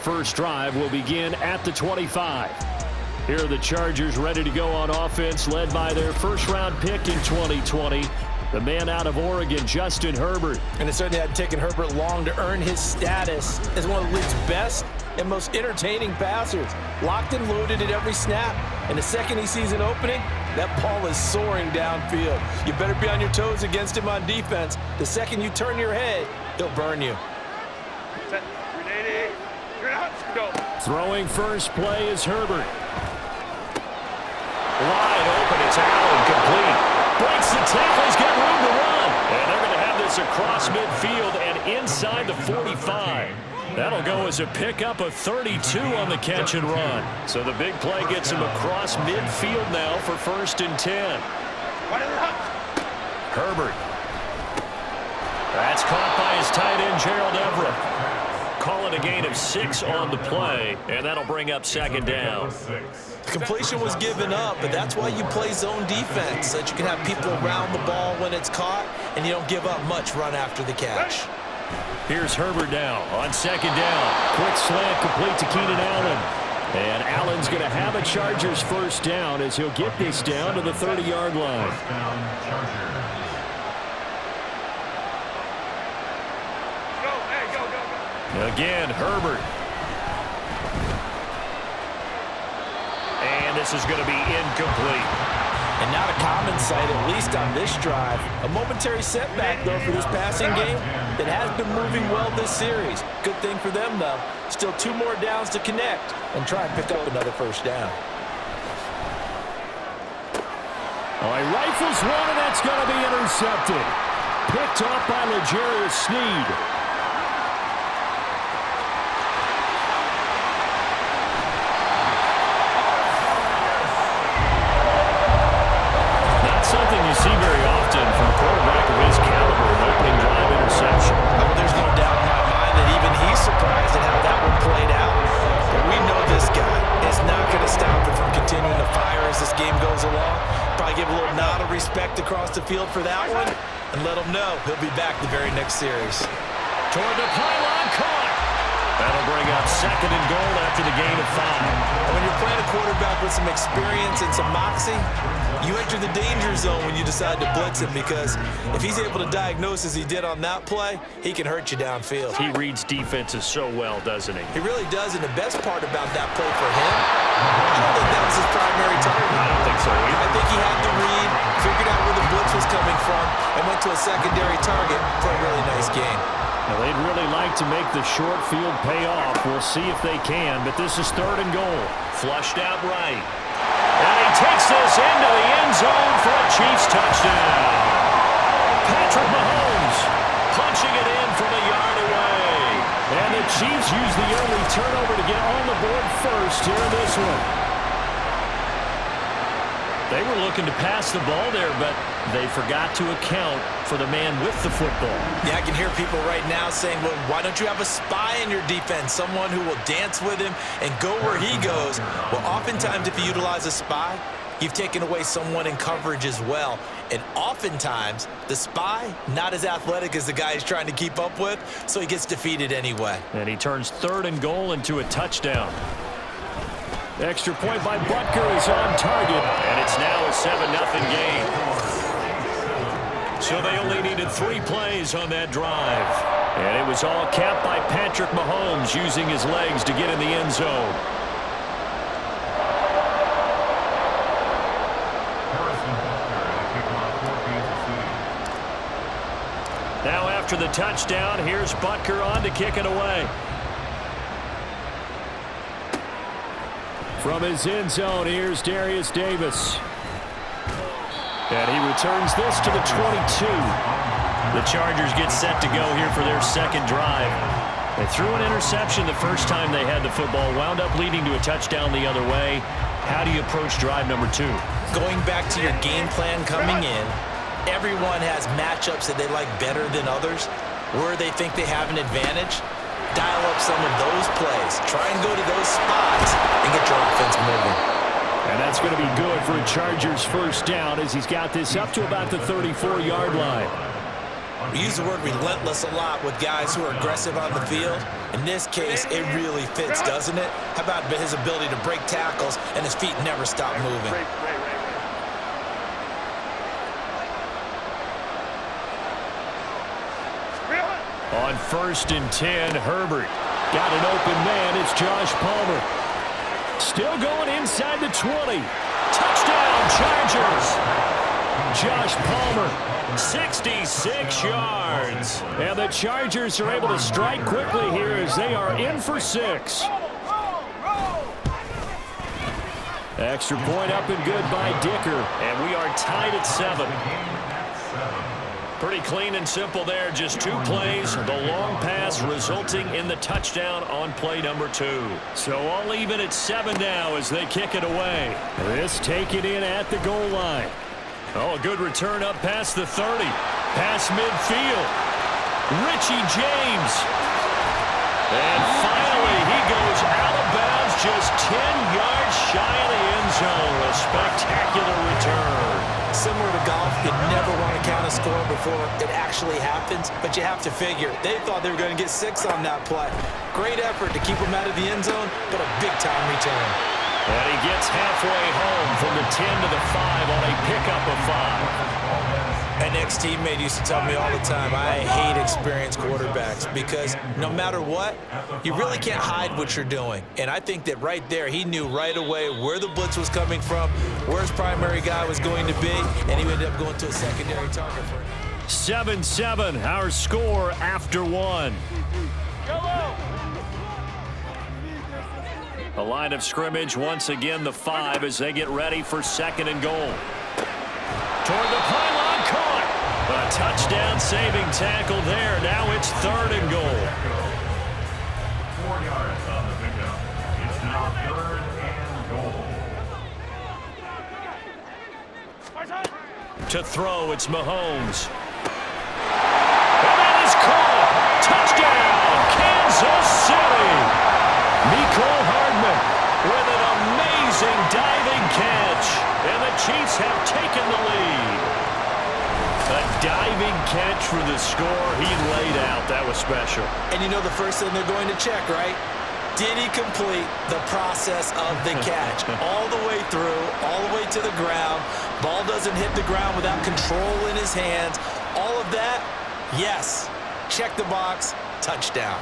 First drive will begin at the 25. Here are the Chargers ready to go on offense, led by their first-round pick in 2020, the man out of Oregon, Justin Herbert. And it certainly hadn't taken Herbert long to earn his status as one of the league's best and most entertaining passers. Locked and loaded at every snap. And the second he sees an opening, that ball is soaring downfield. You better be on your toes against him on defense. The second you turn your head, he'll burn you. Set. 380. Go. Throwing first play is Herbert. Wide open, it's Allen, complete. Breaks the tackles, got room to run. And they're going to have this across midfield and inside the 45. That'll go as a pickup of 32 on the catch and run. So the big play gets him across midfield now for 1st and 10. Herbert. That's caught by his tight end, Gerald Everett. Calling a gain of 6 on the play, and that'll bring up 2nd down. The completion was given up, but that's why you play zone defense, so that you can have people around the ball when it's caught, and you don't give up much run after the catch. Here's Herbert now on 2nd down. Quick slant complete to Keenan Allen. And Allen's going to have a Chargers first down as he'll get this down to the 30-yard line. Again, Herbert. And this is going to be incomplete. And not a common sight, at least on this drive. A momentary setback, though, for this passing game that has been moving well this series. Good thing for them, though. Still 2 more downs to connect and try and pick up another first down. Oh, he rifles one, and that's going to be intercepted. Picked off by L'Jarius Sneed. Something you see very often from a quarterback of his caliber, an opening drive interception. Oh, there's no doubt in my mind that even he's surprised at how that one played out. But we know this guy is not going to stop him from continuing to fire as this game goes along. Probably give a little nod of respect across the field for that one and let him know he'll be back the very next series. Toward the pylon, caught. That'll bring up 2nd and goal after the gain of 5. And when you're playing a quarterback with some experience and some moxie, you enter the danger zone when you decide to blitz him, because if he's able to diagnose as he did on that play, he can hurt you downfield. He reads defenses so well, doesn't he? He really does, and the best part about that play for him, I don't think that was his primary target. I don't think so either. I think he had the read, figured out where the blitz was coming from, and went to a secondary target for a really nice game. Now, they'd really like to make the short field pay off. We'll see if they can, but this is 3rd and goal. Flushed out right. And he takes this into the end zone for a Chiefs touchdown. Patrick Mahomes punching it in from a yard away. And the Chiefs use the early turnover to get on the board first here in this one. They were looking to pass the ball there, but they forgot to account for the man with the football. Yeah, I can hear people right now saying, well, why don't you have a spy in your defense, someone who will dance with him and go where he goes? Well, oftentimes if you utilize a spy, you've taken away someone in coverage as well. And oftentimes, the spy, not as athletic as the guy he's trying to keep up with, so he gets defeated anyway. And he turns 3rd and goal into a touchdown. Extra point by Butker is on target, and it's now a 7-0 game. So they only needed 3 plays on that drive. And it was all capped by Patrick Mahomes using his legs to get in the end zone. Now after the touchdown, here's Butker on to kick it away. From his end zone, here's Darius Davis. And he returns this to the 22. The Chargers get set to go here for their 2nd drive. They threw an interception the first time they had the football, wound up leading to a touchdown the other way. How do you approach drive number 2? Going back to your game plan coming in, everyone has matchups that they like better than others, where they think they have an advantage. Dial up some of those plays. Try and go to those spots and get your offense moving. And that's going to be good for a Chargers first down as he's got this up to about the 34-yard line. We use the word relentless a lot with guys who are aggressive on the field. In this case, it really fits, doesn't it? How about his ability to break tackles and his feet never stop moving? On 1st and 10, Herbert. Got an open man. It's Josh Palmer. Still going inside the 20. Touchdown, Chargers. Josh Palmer, 66 yards. And the Chargers are able to strike quickly here as they are in for 6. Extra point up and good by Dicker. And we are tied at 7. Pretty clean and simple there. Just 2 plays. The long pass resulting in the touchdown on play number 2. So all even at 7 now as they kick it away. This taken in at the goal line. Oh, a good return up past the 30. Past midfield. Richie James. And finally he goes out of bounds just 10 yards shy of the end zone. A spectacular return. Similar to golf, you never want to count a score before it actually happens, but you have to figure they thought they were going to get 6 on that play. Great effort to keep them out of the end zone, but a big-time return. And he gets halfway home from the 10 to the 5 on a pickup of 5. An ex-teammate used to tell me all the time, I hate experienced quarterbacks because no matter what, you really can't hide what you're doing. And I think that right there, he knew right away where the blitz was coming from, where his primary guy was going to be, and he ended up going to a secondary target for it. 7-7, our score after 1. The line of scrimmage once again the 5 as they get ready for 2nd and goal. Toward the pylon, caught. A touchdown saving tackle there. Now it's 3rd and goal. 4 yards on the pickup. It's now 3rd and goal. To throw, it's Mahomes. And that is caught. Touchdown, Kansas City. Mecole Hardman with an amazing diving catch. And the Chiefs have taken the lead. A diving catch for the score. He laid out. That was special. And you know the first thing they're going to check, right? Did he complete the process of the catch? All the way through, all the way to the ground. Ball doesn't hit the ground without control in his hands. All of that, yes. Check the box, touchdown.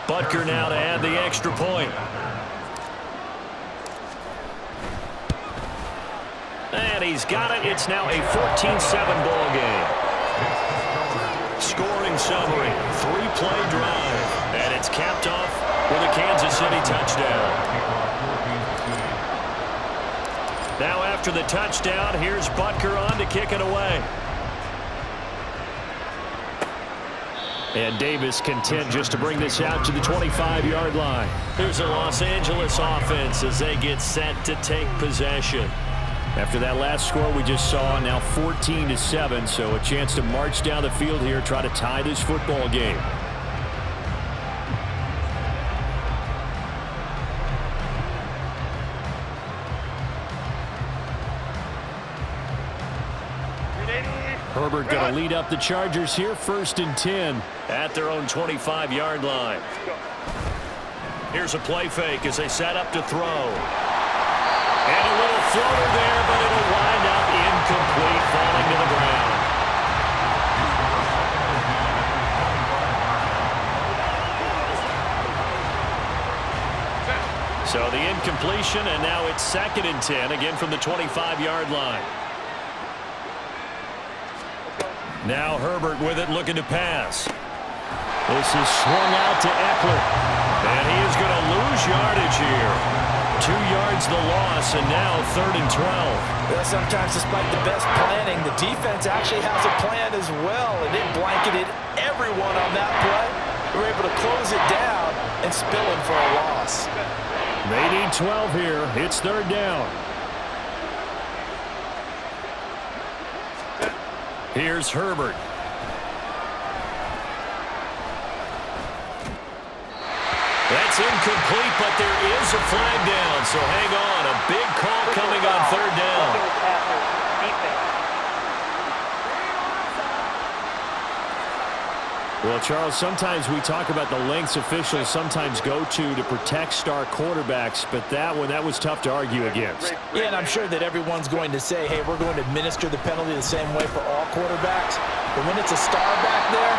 Butker now to add the extra point. And he's got it. It's now a 14-7 ball game. Scoring summary, 3-play drive. And it's capped off with a Kansas City touchdown. Now after the touchdown, here's Butker on to kick it away. And Davis content just to bring this out to the 25-yard line. There's a Los Angeles offense as they get set to take possession. After that last score we just saw, now 14-7, so a chance to march down the field here, try to tie this football game. Herbert going to lead up the Chargers here, 1st and 10 at their own 25-yard line. Here's a play fake as they set up to throw. And a little floater there, but it'll wind up incomplete, falling to the ground. So the incompletion, and now it's 2nd and 10, again from the 25-yard line. Now Herbert with it, looking to pass. This is swung out to Eckler. And he is going to lose yardage here. 2 yards the loss, and now 3rd and 12. Well, sometimes despite the best planning, the defense actually has a plan as well, and it blanketed everyone on that play. They were able to close it down and spill him for a loss. They need 12 here. It's 3rd down. Here's Herbert. That's It's incomplete, but there is a flag down, so hang on. A big call coming on third down. Well, Charles, sometimes we talk about the lengths officials sometimes go to protect star quarterbacks, but that was tough to argue against. Yeah, and I'm sure that everyone's going to say, hey, we're going to administer the penalty the same way for all quarterbacks. But when it's a star back there,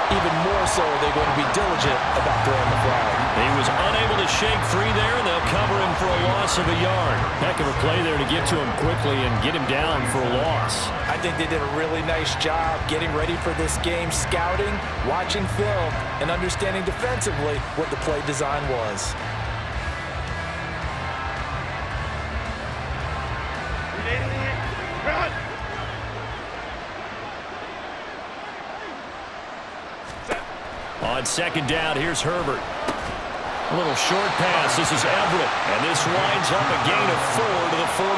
even more so they're going to be diligent about throwing the flag. He was unable to shake free there, and they'll cover him for a loss of a yard. Heck of a play there to get to him quickly and get him down for a loss. I think they did a really nice job getting ready for this game, scouting, watching film, and understanding defensively what the play design was. On second down, here's Herbert. A little short pass. This is Everett. And this winds up a gain of 4 to the 41.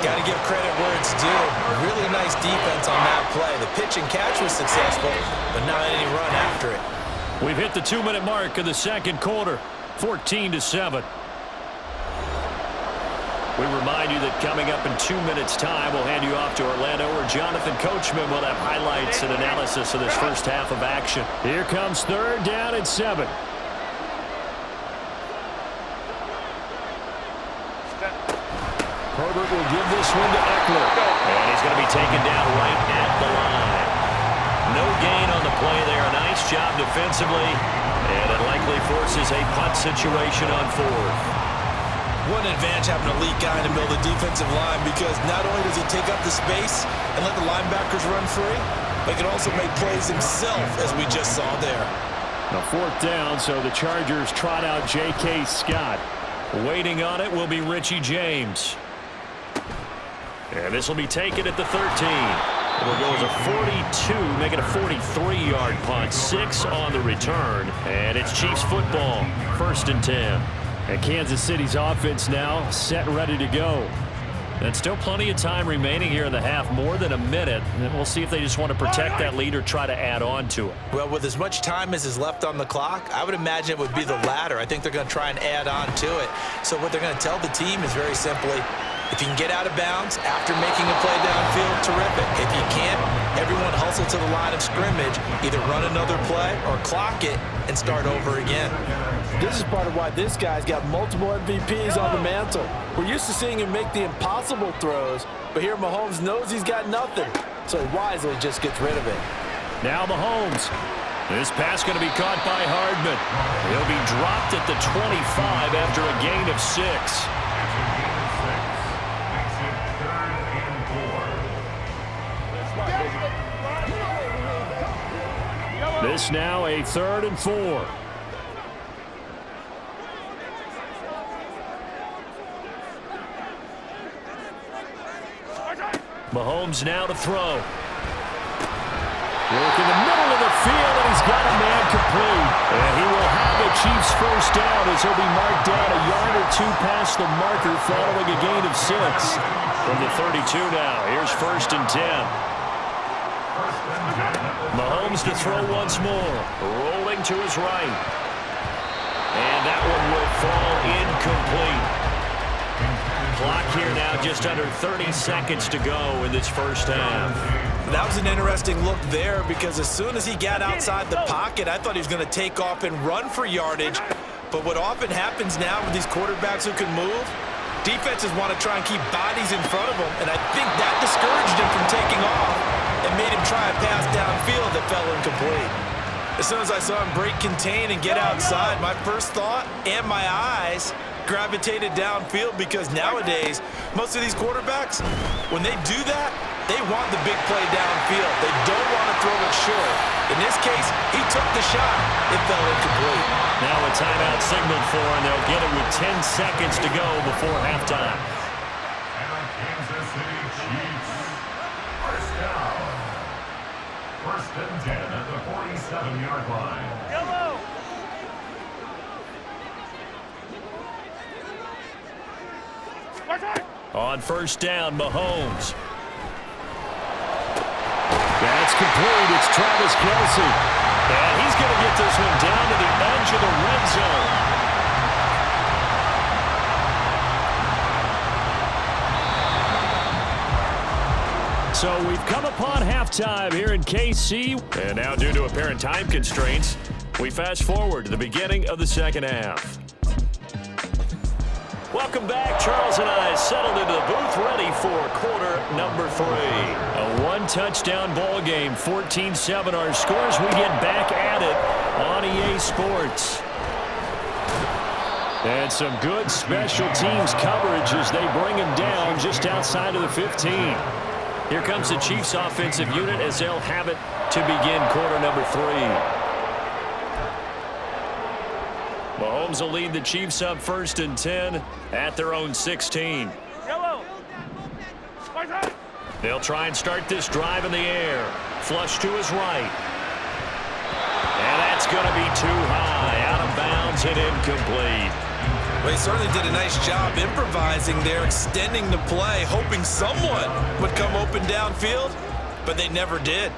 Got to give credit where it's due. Really nice defense on that play. The pitch and catch was successful, but not any run after it. We've hit the 2-minute mark of the second quarter. 14-7. We remind you that coming up in 2 minutes' time, we'll hand you off to Orlando, where Jonathan Coachman will have highlights and analysis of this first half of action. Here comes third down and 7. Herbert will give this one to Eckler. And he's going to be taken down right at the line. No gain on the play there. Nice job defensively. And it likely forces a punt situation on fourth. One advantage having an elite guy in the middle of the defensive line, because not only does he take up the space and let the linebackers run free, but he can also make plays himself, as we just saw there. Now fourth down, so the Chargers trot out J.K. Scott. Waiting on it will be Richie James. And this will be taken at the 13. It'll go as a 42, make it a 43-yard punt. 6 on the return. And it's Chiefs football. 1st and 10. And Kansas City's offense now set and ready to go. And still plenty of time remaining here in the half, more than a minute. And we'll see if they just want to protect that lead or try to add on to it. Well, with as much time as is left on the clock, I would imagine it would be the latter. I think they're going to try and add on to it. So what they're going to tell the team is very simply, if you can get out of bounds after making a play downfield, terrific. If you can't, everyone hustle to the line of scrimmage, either run another play or clock it and start over again. This is part of why this guy's got multiple MVPs on the mantle. We're used to seeing him make the impossible throws, but here Mahomes knows he's got nothing, so he wisely just gets rid of it. Now Mahomes. This pass going to be caught by Hardman. He'll be dropped at the 25 after a gain of 6. This now a 3rd and 4. Mahomes now to throw. Work in the middle of the field, and he's got a man complete. And he will have a Chiefs first down as he'll be marked down a yard or 2 past the marker following a gain of 6. From the 32 now, here's 1st and 10. Mahomes to throw once more. Rolling to his right. And that one will fall incomplete. Clock here now just under 30 seconds to go in this first half. That was an interesting look there, because as soon as he got outside the pocket, I thought he was going to take off and run for yardage. But what often happens now with these quarterbacks who can move, defenses want to try and keep bodies in front of them, and I think that discouraged him from taking off and made him try a pass downfield that fell incomplete. As soon as I saw him break contain and get outside, my first thought and my eyes gravitated downfield, because nowadays, most of these quarterbacks, when they do that, they want the big play downfield. They don't want to throw it short. In this case, he took the shot. It fell incomplete. Now a timeout signaled for, and they'll get it with 10 seconds to go before halftime. And Kansas City Chiefs. First down. 1st and 10 at the 47-yard line. Yellow. On 1st down, Mahomes. That's complete. It's Travis Kelce. And he's going to get this one down to the edge edge of the red zone. So we've come upon halftime here in KC. And now, due to apparent time constraints, we fast forward to the beginning of the second half. Welcome back. Charles and I settled into the booth ready for quarter number 3. A one-touchdown ball game, 14-7 our scores. We get back at it on EA Sports. And some good special teams coverage as they bring him down just outside of the 15. Here comes the Chiefs offensive unit as they'll have it to begin quarter number 3. Mahomes will lead the Chiefs up 1st and 10 at their own 16. They'll try and start this drive in the air. Flush to his right. And that's going to be too high. Out of bounds and incomplete. Well, he certainly did a nice job improvising there, extending the play, hoping someone would come open downfield, but they never did.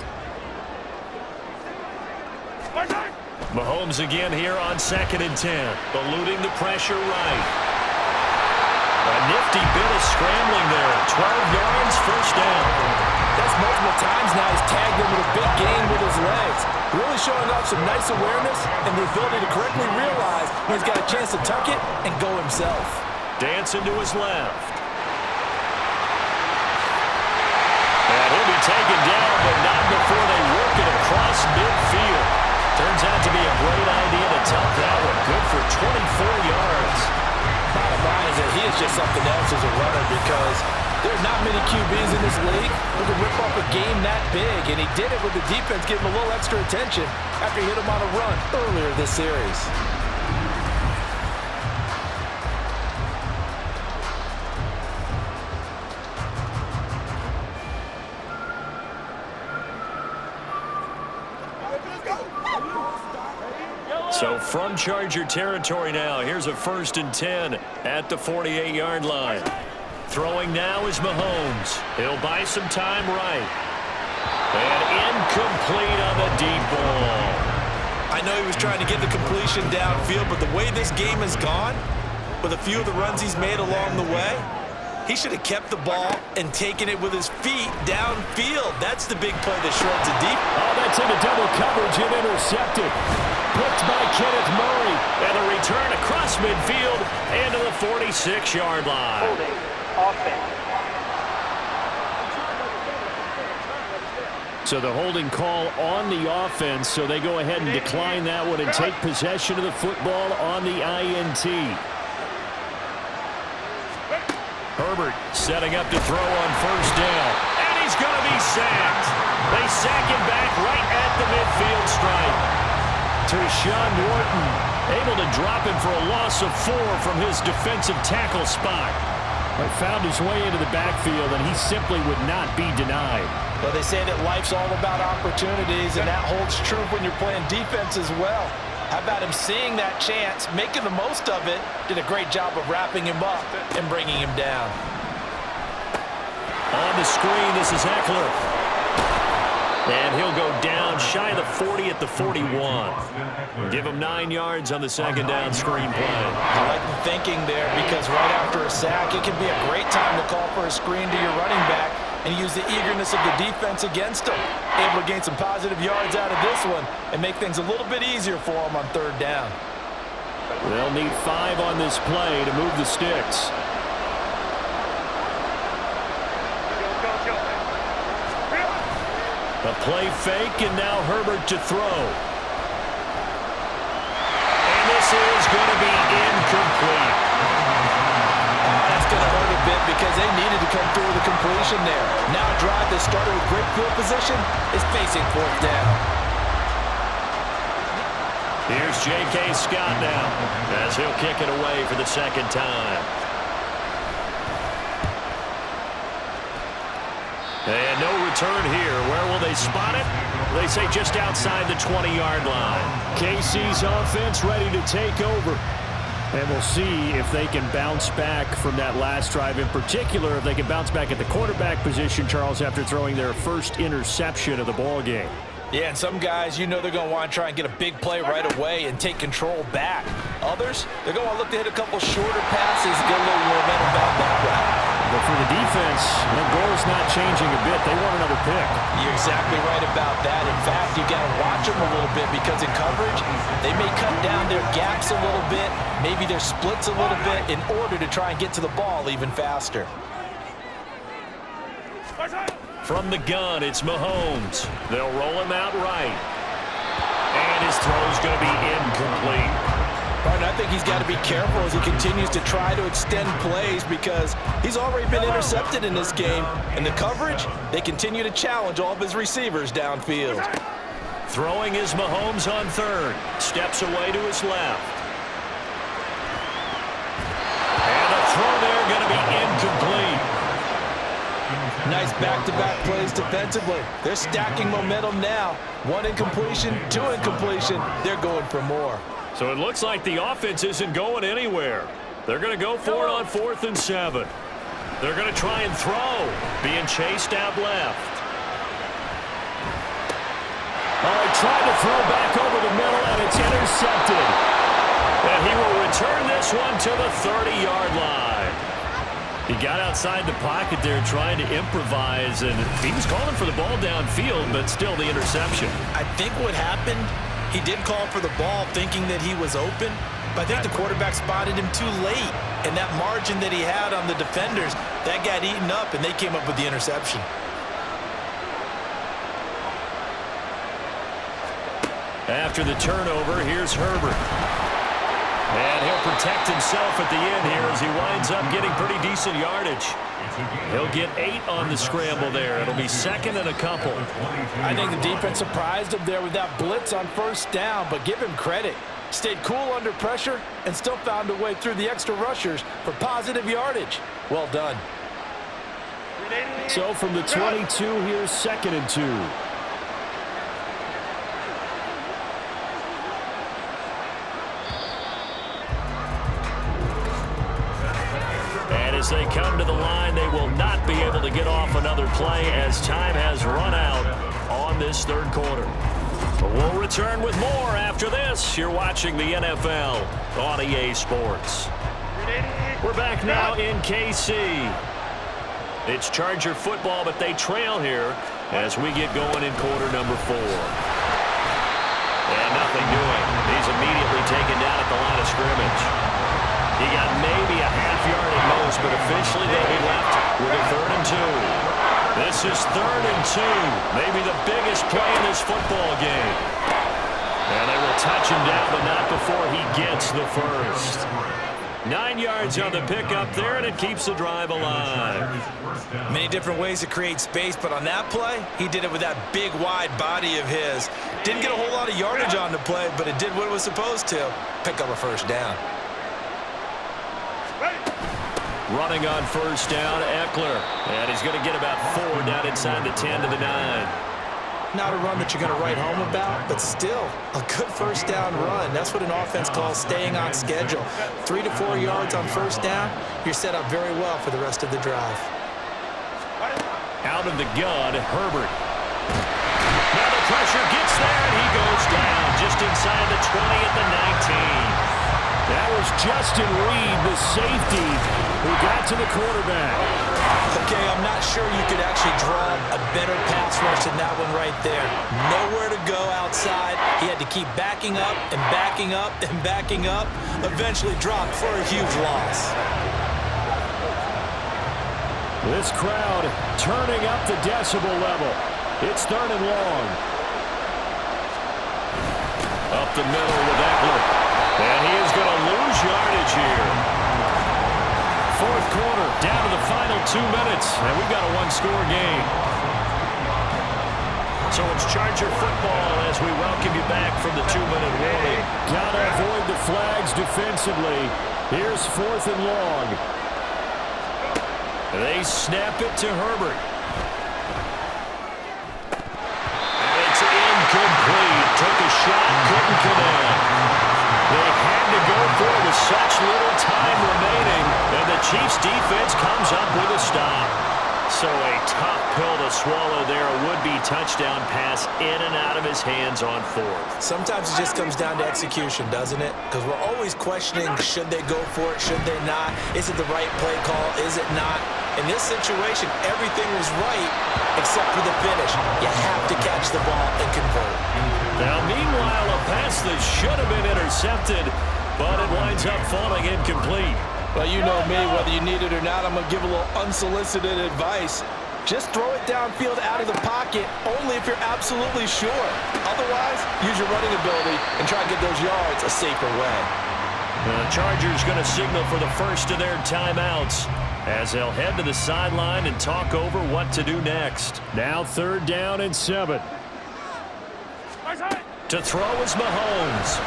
Mahomes again here on 2nd and 10, eluding the pressure right. A nifty bit of scrambling there, 12 yards, 1st down. That's multiple times now he's tagged him with a big gain with his legs. Really showing off some nice awareness and the ability to correctly realize when he's got a chance to tuck it and go himself. Dancing to his left. And he'll be taken down, but not before they work it across midfield. Turns out to be a great idea to tuck that one. Good for 24 yards. Bottom line is that he is just something else as a runner because there's not many QBs in this league who can rip off a game that big, and he did it with the defense giving him a little extra attention after he hit him on a run earlier this series. So from Charger territory now, here's a 1st and 10 at the 48-yard line. Throwing now is Mahomes. He'll buy some time right. And incomplete on the deep ball. I know he was trying to get the completion downfield, but the way this game has gone, with a few of the runs he's made along the way, he should have kept the ball and taken it with his feet downfield. That's the big play that shreds it deep. Oh, that's into double coverage and intercepted. Picked by Kenneth Murray. And a return across midfield into the 46-yard line. Holding offense. So the holding call on the offense, so they go ahead and decline that one and take possession of the football on the INT. Herbert setting up to throw on 1st down. And he's going to be sacked. They sack him back right at the midfield stripe. Tershawn Wharton able to drop him for a loss of 4 from his defensive tackle spot. But found his way into the backfield, and he simply would not be denied. Well, they say that life's all about opportunities, and that holds true when you're playing defense as well. How about him seeing that chance, making the most of it, did a great job of wrapping him up and bringing him down. On the screen, this is Eckler. And he'll go down shy of the 40 at the 41. Give him 9 yards on the 2nd down screen play. I like the thinking there because right after a sack, it can be a great time to call for a screen to your running back and use the eagerness of the defense against him. Able to gain some positive yards out of this one and make things a little bit easier for him on 3rd down. They'll need 5 on this play to move the sticks. A play fake, and now Herbert to throw. And this is going to be incomplete. That's going to hurt a bit because they needed to come through with a completion there. Now a drive that started with great field position is facing 4th down. Here's J.K. Scott now as he'll kick it away for the 2nd time. And no return here. Where will they spot it? They say just outside the 20-yard line. KC's offense ready to take over. And we'll see if they can bounce back from that last drive. In particular, if they can bounce back at the quarterback position, Charles, after throwing their first interception of the ball game. Yeah, and some guys, you know they're going to want to try and get a big play right away and take control back. Others, they're going to want to look to hit a couple shorter passes and get a little momentum back that route. But for the defense, the goal's not changing a bit. They want another pick. You're exactly right about that. In fact, you got to watch them a little bit because in coverage, they may cut down their gaps a little bit, maybe their splits a little bit in order to try and get to the ball even faster. From the gun, it's Mahomes. They'll roll him out right. And his throw's going to be incomplete. Right, I think he's got to be careful as he continues to try to extend plays because he's already been intercepted in this game. And the coverage, they continue to challenge all of his receivers downfield. Throwing is Mahomes on third. Steps away to his left. And a throw there going to be incomplete. Nice back-to-back plays defensively. They're stacking momentum now. One incompletion, two incompletion. They're going for more. So it looks like the offense isn't going anywhere. They're going to go for it on 4th and 7. They're going to try and throw. Being chased out left. Oh, he tried to throw back over the middle, and it's intercepted. And he will return this one to the 30-yard line. He got outside the pocket there trying to improvise, and he was calling for the ball downfield, but still the interception. I think what happened, he did call for the ball thinking that he was open, but I think the quarterback spotted him too late, and that margin that he had on the defenders, that got eaten up, and they came up with the interception. After the turnover, here's Herbert. And he'll protect himself at the end here as he winds up getting pretty decent yardage. He'll get 8 on the scramble there. It'll be 2nd and a couple. I think the defense surprised him there with that blitz on 1st down, but give him credit. Stayed cool under pressure and still found a way through the extra rushers for positive yardage. Well done. So from the 22, here's 2nd and 2. As they come to the line, they will not be able to get off another play as time has run out on this 3rd quarter. But we'll return with more after this. You're watching the NFL on EA Sports. We're back now in KC. It's Charger football, but they trail here as we get going in quarter number 4. And nothing doing. He's immediately taken down at the line of scrimmage. He got maybe a half yard at most, but officially they'll be left with a 3rd and 2. This is 3rd and 2, maybe the biggest play in this football game. And they will touch him down, but not before he gets the first. 9 yards on the pickup there, and it keeps the drive alive. Many different ways to create space, but on that play, he did it with that big, wide body of his. Didn't get a whole lot of yardage on the play, but it did what it was supposed to. Pick up a 1st down. Running on 1st down, Eckler. And he's going to get about 4 down inside the 10 to the 9. Not a run that you're going to write home about, but still a good 1st down run. That's what an offense calls staying on schedule. 3 to 4 yards on 1st down, you're set up very well for the rest of the drive. Out of the gun, Herbert. Now the pressure gets there, and he goes down just inside the 20 at the 19. That was Justin Reed, the safety, who got to the quarterback. Okay, I'm not sure you could actually draw a better pass rush than that one right there. Nowhere to go outside. He had to keep backing up and backing up and backing up. Eventually dropped for a huge loss. This crowd turning up the decibel level. It's 3rd and long. Up the middle with Eckler. And he is going to lose yardage here. 4th quarter, down to the final 2 minutes, and we've got a 1-score game. So it's Charger football as we welcome you back from the 2-minute warning. Got to avoid the flags defensively. Here's 4th and long. They snap it to Herbert. And it's incomplete. Took a shot, couldn't connect. They had to go for it with such little time remaining, and the Chiefs defense comes up with a stop. So a tough pill to swallow there. A would-be touchdown pass in and out of his hands on fourth. Sometimes it just comes down to execution, doesn't it? Because we're always questioning, should they go for it, should they not? Is it the right play call, is it not? In this situation, everything was right except for the finish. You have to catch the ball and convert. Now, meanwhile, a pass that should have been intercepted, but it winds up falling incomplete. Well, you know me, whether you need it or not, I'm going to give a little unsolicited advice. Just throw it downfield out of the pocket, only if you're absolutely sure. Otherwise, use your running ability and try to get those yards a safer way. The Chargers going to signal for the first of their timeouts as they'll head to the sideline and talk over what to do next. Now 3rd down and 7. To throw is Mahomes.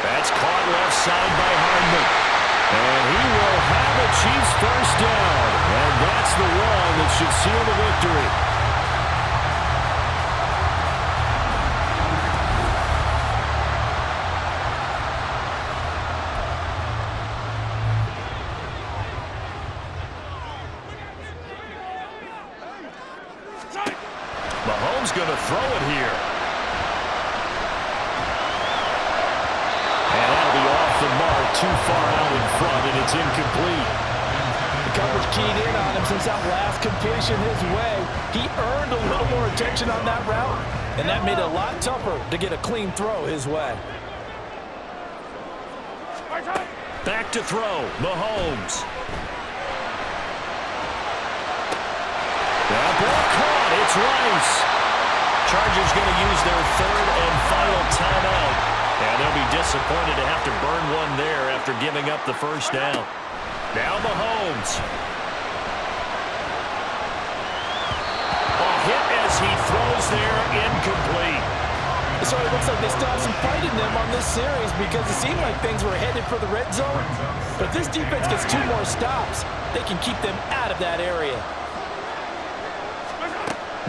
That's caught left side by Hardman. And he will have a Chiefs first down. And that's the one that should seal the victory. Mahomes going to throw it here. And that'll be off the mark, too far out in front, and it's incomplete. The coverage keyed in on him since that last completion his way. He earned a little more attention on that route, and that made it a lot tougher to get a clean throw his way. Back to throw, Mahomes. That ball caught, it's Rice. Chargers going to use their 3rd and final timeout. And they'll be disappointed to have to burn one there after giving up the first down. Now Mahomes. A hit as he throws there, incomplete. So it looks like they still have some fight in them on this series because it seemed like things were headed for the red zone. But if this defense gets 2 more stops, they can keep them out of that area.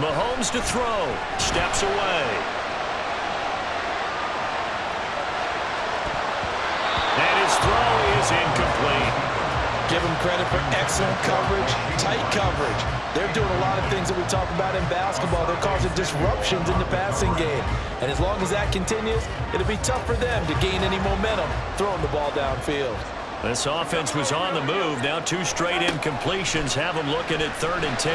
Mahomes to throw. Steps away. And his throw is incomplete. Give them credit for excellent coverage, tight coverage. They're doing a lot of things that we talk about in basketball. They're causing disruptions in the passing game. And as long as that continues, it'll be tough for them to gain any momentum throwing the ball downfield. This offense was on the move. Now 2 straight incompletions have them looking at 3rd and 10.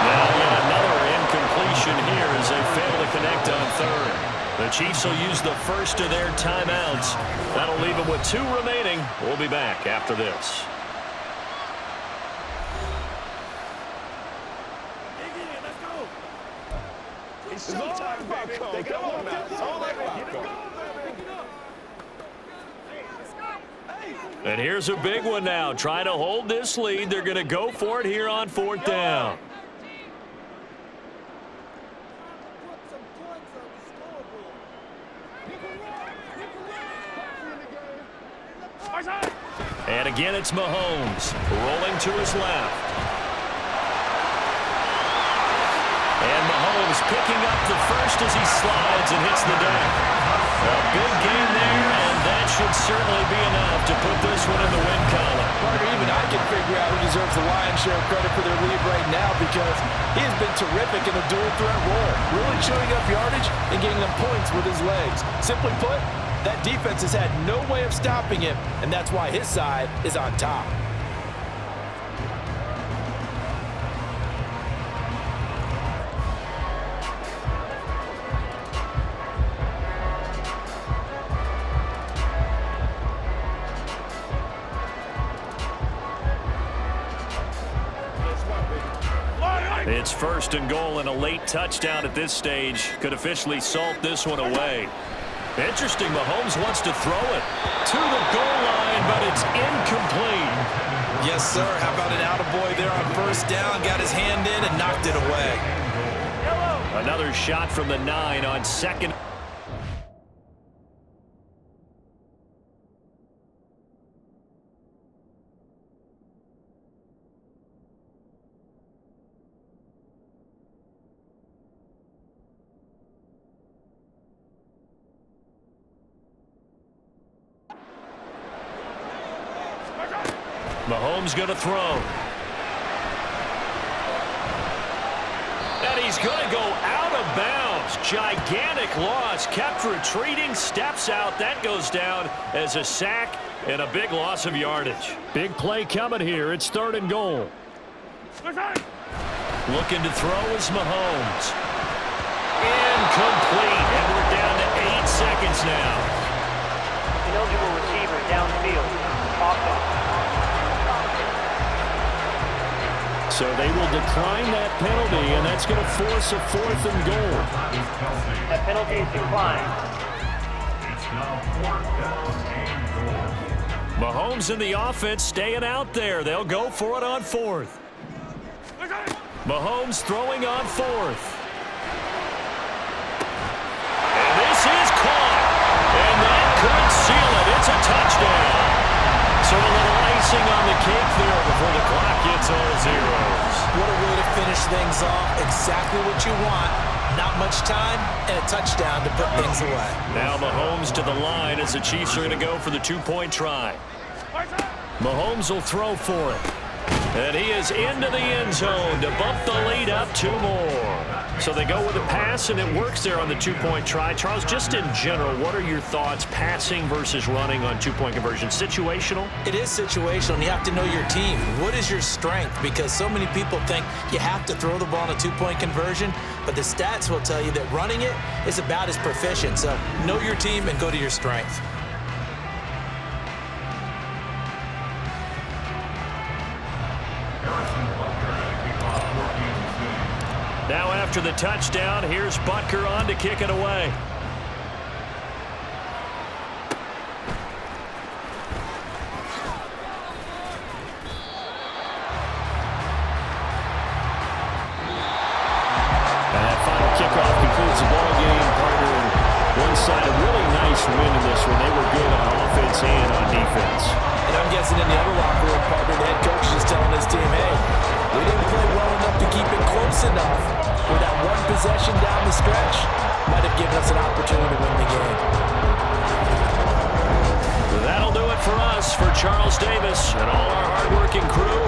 Now yet another incompletion here as they fail to connect on 3rd. The Chiefs will use the first of their timeouts. That'll leave them with 2 remaining. We'll be back after this. It's showtime, baby. Come on now. It's all like And here's a big one now. Trying to hold this lead. They're going to go for it here on 4th down. And again, it's Mahomes rolling to his left. And Mahomes picking up the first as he slides and hits the deck. A big game there, and that should certainly be enough to put this one in the win column. Parker, even I can figure out who deserves the lion's share of credit for their lead right now because he has been terrific in a dual threat role, really chewing up yardage and getting them points with his legs. Simply put, that defense has had no way of stopping him, and that's why his side is on top. It's 1st and goal, and a late touchdown at this stage could officially salt this one away. Interesting, Mahomes wants to throw it to the goal line, but it's incomplete. Yes, sir. How about an attaboy there on 1st down? Got his hand in and knocked it away. Another shot from the 9 on 2nd. Mahomes going to throw. he's going to go out of bounds. Gigantic loss. Kept retreating. Steps out. That goes down as a sack and a big loss of yardage. Big play coming here. It's 3rd and goal. Looking to throw is Mahomes. Incomplete. And we're down to 8 seconds now. Ineligible receiver downfield. Offense. So they will decline that penalty, and that's going to force a 4th and goal. That penalty is declined. It's now 4th down and goal. Mahomes and the offense staying out there. They'll go for it on 4th. Mahomes throwing on 4th. And this is caught. And that could seal it. It's a touchdown. So a little icing on the cake there before the clock gets all zeros. What a way to finish things off. Exactly what you want. Not much time and a touchdown to put things away. Now Mahomes to the line as the Chiefs are going to go for the 2-point try. Mahomes will throw for it. And he is into the end zone to bump the lead up 2 more. So they go with a pass, and it works there on the 2-point try. Charles, just in general, what are your thoughts passing versus running on 2-point conversion? Situational? It is situational, and you have to know your team. What is your strength? Because so many people think you have to throw the ball on a 2-point conversion, but the stats will tell you that running it is about as proficient. So know your team and go to your strength. Now after the touchdown, here's Butker on to kick it away. And that final kickoff concludes the ball game, partner. One side, a really nice win in this one. They were good on offense and on defense. And I'm guessing in the other locker room, partner, the head coach is telling his team, hey, we didn't play well enough to keep it close enough. With that one possession down the stretch, might have given us an opportunity to win the game. That'll do it for us. For Charles Davis and all our hardworking crew,